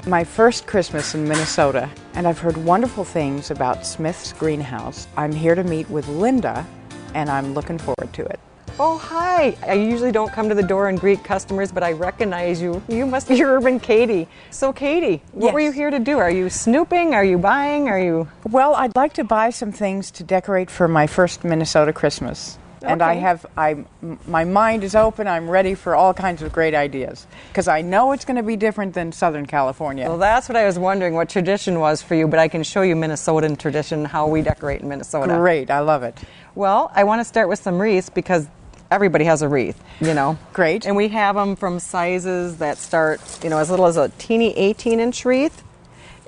my first Christmas in Minnesota, and I've heard wonderful things about Smith's Greenhouse. I'm here to meet with Linda, and I'm looking forward to it. Oh, hi. I usually don't come to the door and greet customers, but I recognize you. You must be Urban Katie. So, Katie, what were you here to do? Are you snooping? Are you buying? Are you... Well, I'd like to buy some things to decorate for my first Minnesota Christmas. And my mind is open. I'm ready for all kinds of great ideas because I know it's going to be different than Southern California. Well, that's what I was wondering, what tradition was for you, but I can show you Minnesotan tradition, how we decorate in Minnesota. Great, I love it. Well, I want to start with some wreaths because everybody has a wreath, you know. Great. And we have them from sizes that start, you know, as little as a teeny 18-inch wreath,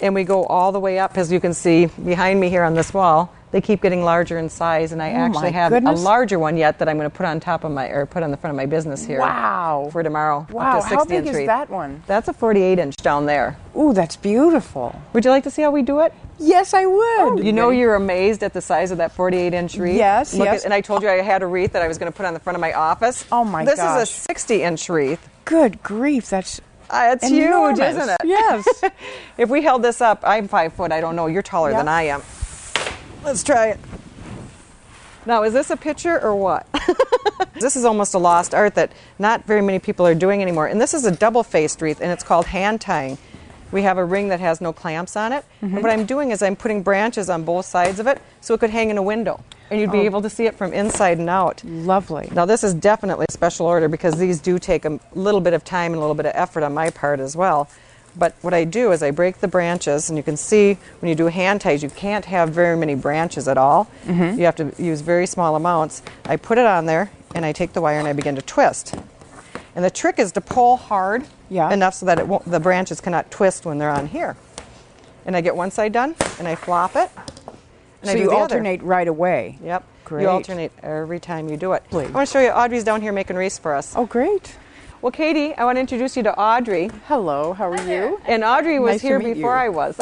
and we go all the way up, as you can see behind me here on this wall. They keep getting larger in size, and I actually have a larger one yet that I'm going to put on top of put on the front of my business here. Wow. For tomorrow. Wow, up to how big inch is wreath. that one? That's a 48-inch down there. Ooh, that's beautiful. Would you like to see how we do it? Yes, I would. You know you're amazed at the size of that 48-inch wreath? Yes, yes. And I told you I had a wreath that I was going to put on the front of my office. Oh, my gosh. This is a 60-inch wreath. Good grief, that's it's enormous. Huge, isn't it? Yes. If we held this up, I'm 5 foot. I don't know. You're taller than I am. Let's try it. Now, is this a picture or what? This is almost a lost art that not very many people are doing anymore. And this is a double-faced wreath, and it's called hand tying. We have a ring that has no clamps on it. Mm-hmm. And what I'm doing is I'm putting branches on both sides of it so it could hang in a window. And you'd be able to see it from inside and out. Lovely. Now, this is definitely a special order because these do take a little bit of time and a little bit of effort on my part as well. But what I do is I break the branches, and you can see when you do hand ties, you can't have very many branches at all. Mm-hmm. You have to use very small amounts. I put it on there, and I take the wire and I begin to twist. And the trick is to pull hard enough so that the branches cannot twist when they're on here. And I get one side done, and I flop it. And so you alternate right away. Yep. Great. You alternate every time you do it. Please. I want to show you, Audrey's down here making wreaths for us. Oh, great. Well, Katie, I want to introduce you to Audrey. Hello, how are you? And Audrey was nice here before I was.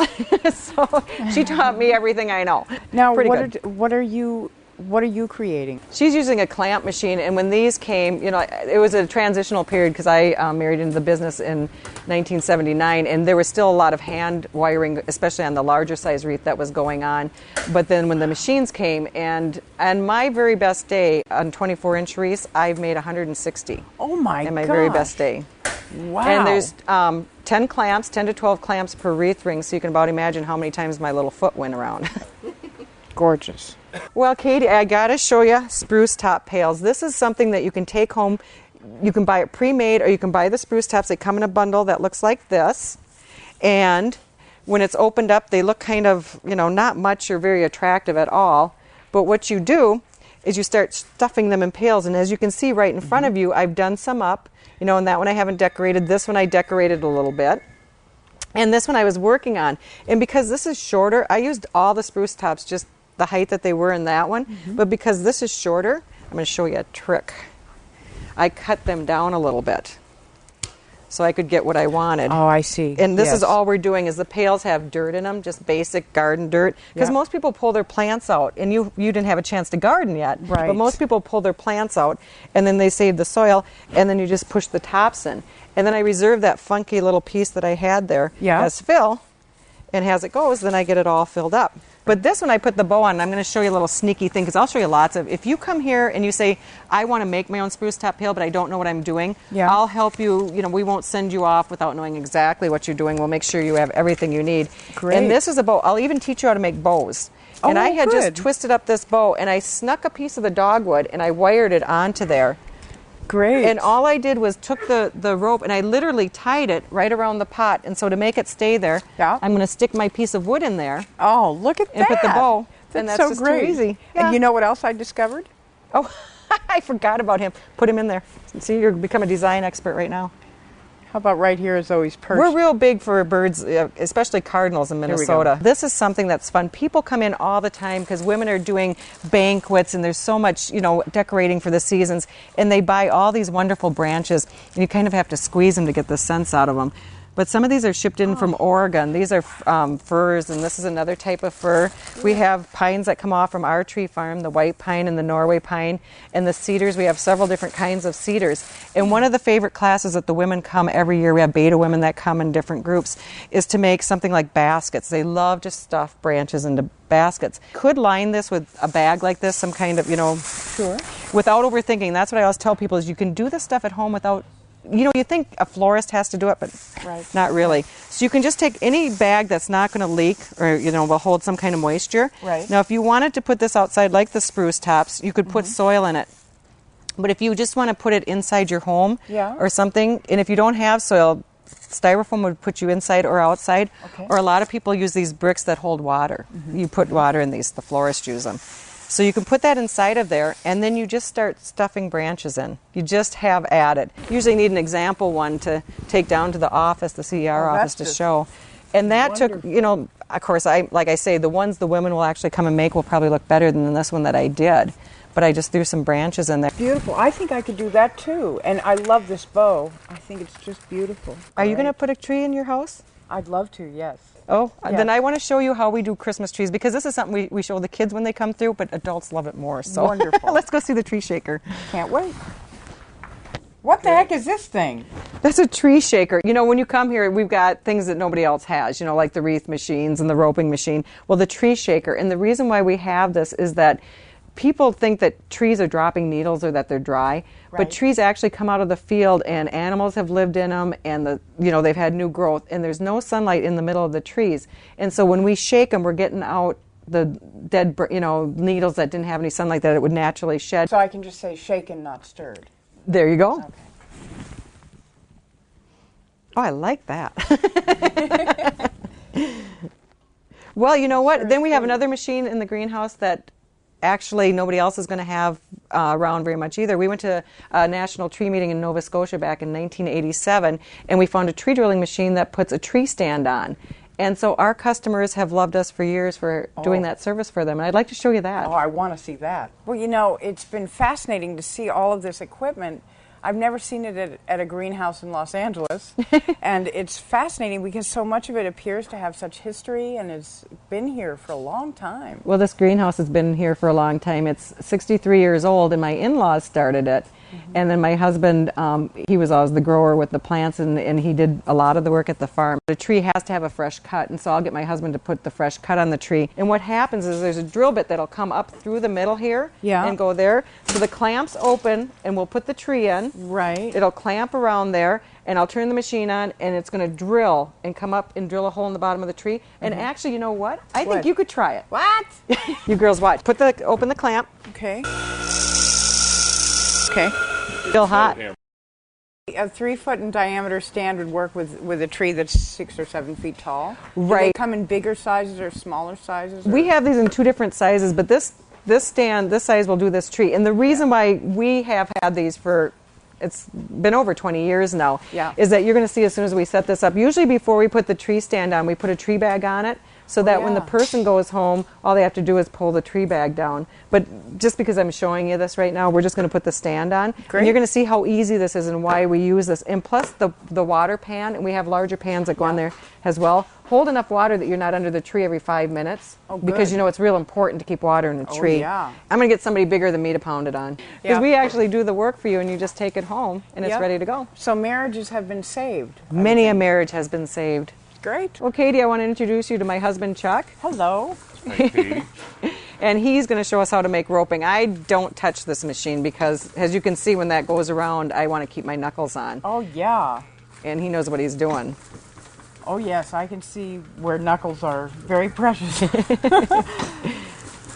So she taught me everything I know. Now, what are you creating? She's using a clamp machine, and when these came, you know, it was a transitional period because I married into the business in 1979, and there was still a lot of hand wiring, especially on the larger size wreath that was going on. But then when the machines came, and on my very best day on 24-inch wreaths, I've made 160. Oh my god! On my very best day. Wow. And there's 10 clamps, 10 to 12 clamps per wreath ring, so you can about imagine how many times my little foot went around. Gorgeous. Well, Katie, I got to show you spruce top pails. This is something that you can take home. You can buy it pre-made, or you can buy the spruce tops. They come in a bundle that looks like this. And when it's opened up, they look kind of, you know, not much or very attractive at all. But what you do is you start stuffing them in pails. And as you can see right in front of you, I've done some up. You know, and that one I haven't decorated. This one I decorated a little bit. And this one I was working on. And because this is shorter, I used all the spruce tops, just the height that they were in that one. Mm-hmm. But because this is shorter, I'm going to show you a trick. I cut them down a little bit so I could get what I wanted. Oh, I see. And this is all we're doing is the pails have dirt in them, just basic garden dirt. Because most people pull their plants out, and you didn't have a chance to garden yet. Right. But most people pull their plants out, and then they save the soil, and then you just push the tops in. And then I reserve that funky little piece that I had there as fill, and as it goes, then I get it all filled up. But this one I put the bow on, and I'm going to show you a little sneaky thing, because I'll show you lots of... If you come here and you say, I want to make my own spruce top pail, but I don't know what I'm doing, I'll help you. You know, we won't send you off without knowing exactly what you're doing. We'll make sure you have everything you need. Great. And this is a bow. I'll even teach you how to make bows. And I had just twisted up this bow, and I snuck a piece of the dogwood, and I wired it onto there. Great. And all I did was took the rope, and I literally tied it right around the pot. And so to make it stay there, I'm going to stick my piece of wood in there. Oh, look at that. And put the bow. That's and so just great. Too easy. And you know what else I discovered? Oh, I forgot about him. Put him in there. See, you've become a design expert right now. How about right here is always perched? We're real big for birds, especially cardinals in Minnesota. This is something that's fun. People come in all the time because women are doing banquets, and there's so much, you know, decorating for the seasons, and they buy all these wonderful branches, and you kind of have to squeeze them to get the sense out of them. But some of these are shipped in from Oregon. These are firs, and this is another type of fir. We have pines that come off from our tree farm, the white pine and the Norway pine, and the cedars. We have several different kinds of cedars. And one of the favorite classes that the women come every year, we have beta women that come in different groups, is to make something like baskets. They love to stuff branches into baskets. Could line this with a bag like this, some kind of, Sure. without overthinking. That's what I always tell people is you can do this stuff at home without, you think a florist has to do it, but not really. So you can just take any bag that's not going to leak or, will hold some kind of moisture. Right. Now, if you wanted to put this outside like the spruce tops, you could put soil in it. But if you just want to put it inside your home or something, and if you don't have soil, styrofoam would put you inside or outside. Okay. Or a lot of people use these bricks that hold water. You put water in these, the florists use them. So you can put that inside of there, and then you just start stuffing branches in. You just have added. Usually need an example one to take down to the office, the CER office, to show. And that took, of course, like I say, the ones the women will actually come and make will probably look better than this one that I did. But I just threw some branches in there. Beautiful. I think I could do that too. And I love this bow. I think it's just beautiful. Are you going to put a tree in your house? I'd love to, yes. Oh, Yes. Then I want to show you how we do Christmas trees, because this is something we show the kids when they come through, but adults love it more. So Wonderful. Let's go see the tree shaker. Can't wait. What the heck is this thing? That's a tree shaker. When you come here, we've got things that nobody else has, like the wreath machines and the roping machine. Well, the tree shaker. And the reason why we have this is that people think that trees are dropping needles or that they're dry, but trees actually come out of the field and animals have lived in them, and they've had new growth, and there's no sunlight in the middle of the trees. And so when we shake them, we're getting out the dead, needles that didn't have any sunlight that it would naturally shed. So I can just say shaken, not stirred. There you go. Okay. Oh, I like that. Well, you know what? Then we have another machine in the greenhouse that actually nobody else is going to have around very much either. We went to a national tree meeting in Nova Scotia back in 1987, and we found a tree drilling machine that puts a tree stand on. And so our customers have loved us for years for doing that service for them. And I'd like to show you that. Oh, I want to see that. Well, it's been fascinating to see all of this equipment. I've never seen it at a greenhouse in Los Angeles. And it's fascinating because so much of it appears to have such history and has been here for a long time. Well, this greenhouse has been here for a long time. It's 63 years old, and my in-laws started it. And then my husband, he was always the grower with the plants, and he did a lot of the work at the farm. The tree has to have a fresh cut, and so I'll get my husband to put the fresh cut on the tree. And what happens is there's a drill bit that'll come up through the middle here and go there. So the clamp's open, and we'll put the tree in. Right. It'll clamp around there, and I'll turn the machine on, and it's going to drill and come up and drill a hole in the bottom of the tree. And actually, you know what? I think you could try it. What? You girls watch. Open the clamp. Okay. Okay. Still hot. A 3-foot in diameter stand would work with a tree that's 6 or 7 feet tall. Right. Do they come in bigger sizes or smaller sizes? We have these in 2 different sizes, but this stand, this size will do this tree. And the reason why we have had these for, it's been over 20 years now, is that you're going to see as soon as we set this up. Usually before we put the tree stand on, we put a tree bag on it, so that when the person goes home, all they have to do is pull the tree bag down. But just because I'm showing you this right now, we're just going to put the stand on. Great. And you're going to see how easy this is and why we use this. And plus the water pan, and we have larger pans that go on there as well, hold enough water that you're not under the tree every 5 minutes. Oh, good. Because it's real important to keep water in a tree. Yeah. I'm going to get somebody bigger than me to pound it on. Because we actually do the work for you, and you just take it home, and it's ready to go. So marriages have been saved. Many a marriage has been saved. Great. Well, Katie, I want to introduce you to my husband, Chuck. Hello. And he's going to show us how to make roping. I don't touch this machine because, as you can see, when that goes around, I want to keep my knuckles on. Oh, yeah. And he knows what he's doing. Oh, yes, I can see where knuckles are very precious.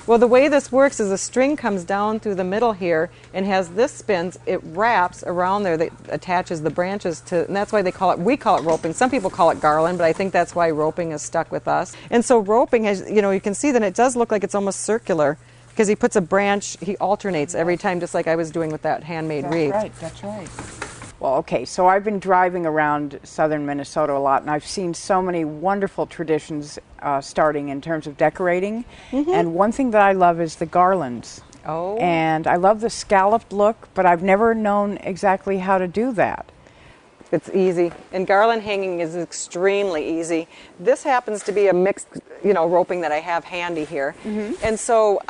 Well, the way this works is a string comes down through the middle here and has this spins. It wraps around there that attaches the branches to, and that's why we call it roping. Some people call it garland, but I think that's why roping is stuck with us. And so roping has, you can see that it does look like it's almost circular because he puts a branch, he alternates every time, just like I was doing with that handmade wreath. That's right. Well, okay, so I've been driving around southern Minnesota a lot, and I've seen so many wonderful traditions starting in terms of decorating. And one thing that I love is the garlands. Oh. And I love the scalloped look, but I've never known exactly how to do that. It's easy. And garland hanging is extremely easy. This happens to be a mixed, roping that I have handy here. And so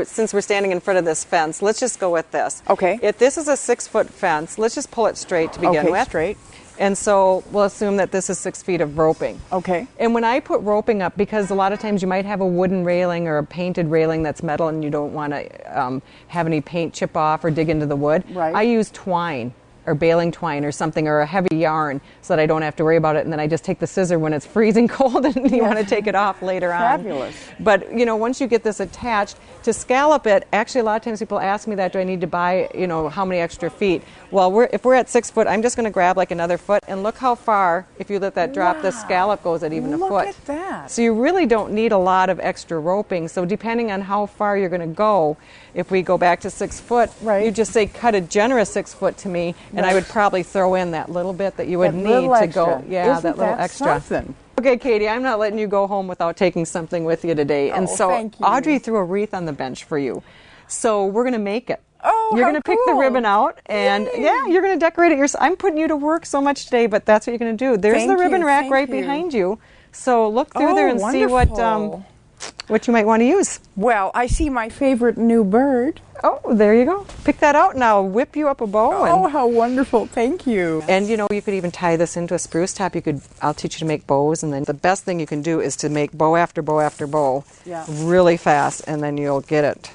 since we're standing in front of this fence, let's just go with this. Okay. If this is a 6-foot fence, let's just pull it straight to begin with. Straight. And so we'll assume that this is 6 feet of roping. Okay. And when I put roping up, because a lot of times you might have a wooden railing or a painted railing that's metal and you don't want to have any paint chip off or dig into the wood, right. I use twine or baling twine or something, or a heavy yarn, so that I don't have to worry about it. And then I just take the scissor when it's freezing cold and you want to take it off later on. Fabulous. But, once you get this attached, to scallop it, actually a lot of times people ask me that, do I need to buy, how many extra feet? Well, if we're at 6 foot, I'm just going to grab like another foot, and look how far, if you let that drop, the scallop goes at even a foot. Look at that. So you really don't need a lot of extra roping. So depending on how far you're going to go, if we go back to 6 foot, right. you just say cut a generous 6 foot to me, and I would probably throw in that little bit that you would need to go. Yeah, Isn't that little that extra. Something? Okay, Katie, I'm not letting you go home without taking something with you today. And so thank you. Audrey threw a wreath on the bench for you. So we're going to make it. Oh, you're going to pick the ribbon out, and you're going to decorate it yourself. I'm putting you to work so much today, but that's what you're going to do. There's the ribbon rack right behind you. So look through there and see what you might want to use. Well, I see my favorite new bird. Oh, there you go. Pick that out and I'll whip you up a bow. Oh, how wonderful. Thank you. And you could even tie this into a spruce top. I'll teach you to make bows, and then the best thing you can do is to make bow after bow after bow really fast, and then you'll get it.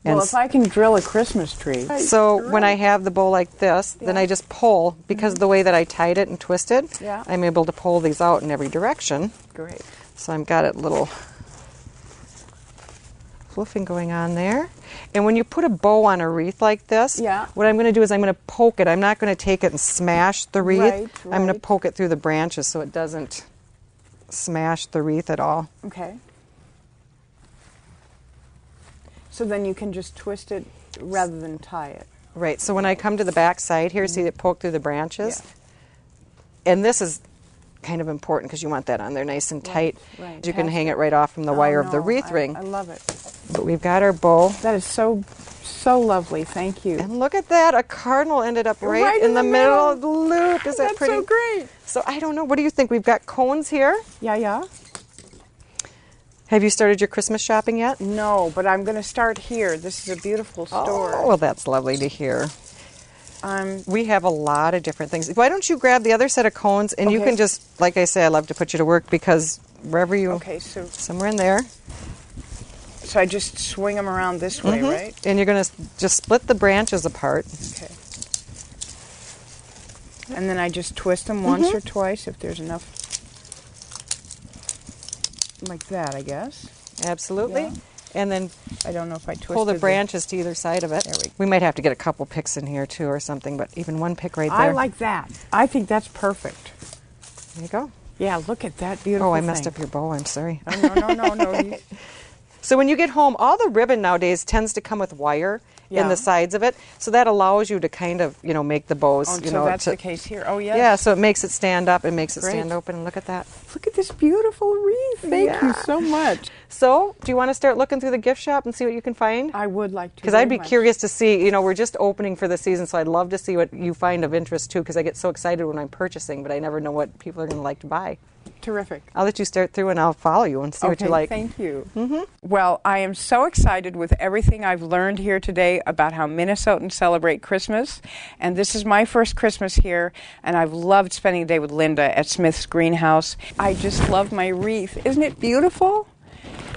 Well, if I can drill a Christmas tree. So when I have the bow like this, then I just pull, because of the way that I tied it and twisted, I'm able to pull these out in every direction. Great. So I've got a little fluffing going on there. And when you put a bow on a wreath like this, what I'm going to do is I'm going to poke it. I'm not going to take it and smash the wreath. Right. I'm going to poke it through the branches so it doesn't smash the wreath at all. Okay. So then you can just twist it rather than tie it. Right. So when I come to the back side here, see it poke through the branches? Yeah. And this is kind of important because you want that on there nice and tight. Right. You can hang it right off from the wire of the wreath ring. I love it. But we've got our bow. That is so lovely. Thank you. And look at that. A cardinal ended up right in the middle of the loop. Is that pretty? That's so great. So I don't know. What do you think? We've got cones here. Yeah. Have you started your Christmas shopping yet? No, but I'm going to start here. This is a beautiful store. Oh, well, that's lovely to hear. We have a lot of different things. Why don't you grab the other set of cones, and you can just, like I say, I love to put you to work, because wherever you, somewhere in there. So I just swing them around this way, right? And you're going to just split the branches apart. Okay. And then I just twist them once or twice if there's enough. Like that, I guess. Absolutely. Yeah. And then I don't know if I twisted pull the branches to either side of it. There we go. We might have to get a couple picks in here too or something, but even one pick right there. I like that. I think that's perfect. There you go. Yeah, look at that beautiful I messed up your bow. I'm sorry. Oh, no. So when you get home, all the ribbon nowadays tends to come with wire in the sides of it, so that allows you to kind of, make the bows. So that's the case here. Oh, yes. Yeah, so it makes it stand up and makes it stand open. And look at that. Look at this beautiful wreath. Thank you so much. So, do you want to start looking through the gift shop and see what you can find? I would like to. Because I'd be curious to see, we're just opening for the season, so I'd love to see what you find of interest too, because I get so excited when I'm purchasing, but I never know what people are going to like to buy. Terrific. I'll let you start through and I'll follow you and see what you like. Thank you. Well, I am so excited with everything I've learned here today about how Minnesotans celebrate Christmas. And this is my first Christmas here, and I've loved spending the day with Linda at Smith's Greenhouse. I just love my wreath. Isn't it beautiful?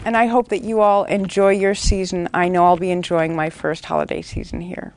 And I hope that you all enjoy your season. I know I'll be enjoying my first holiday season here.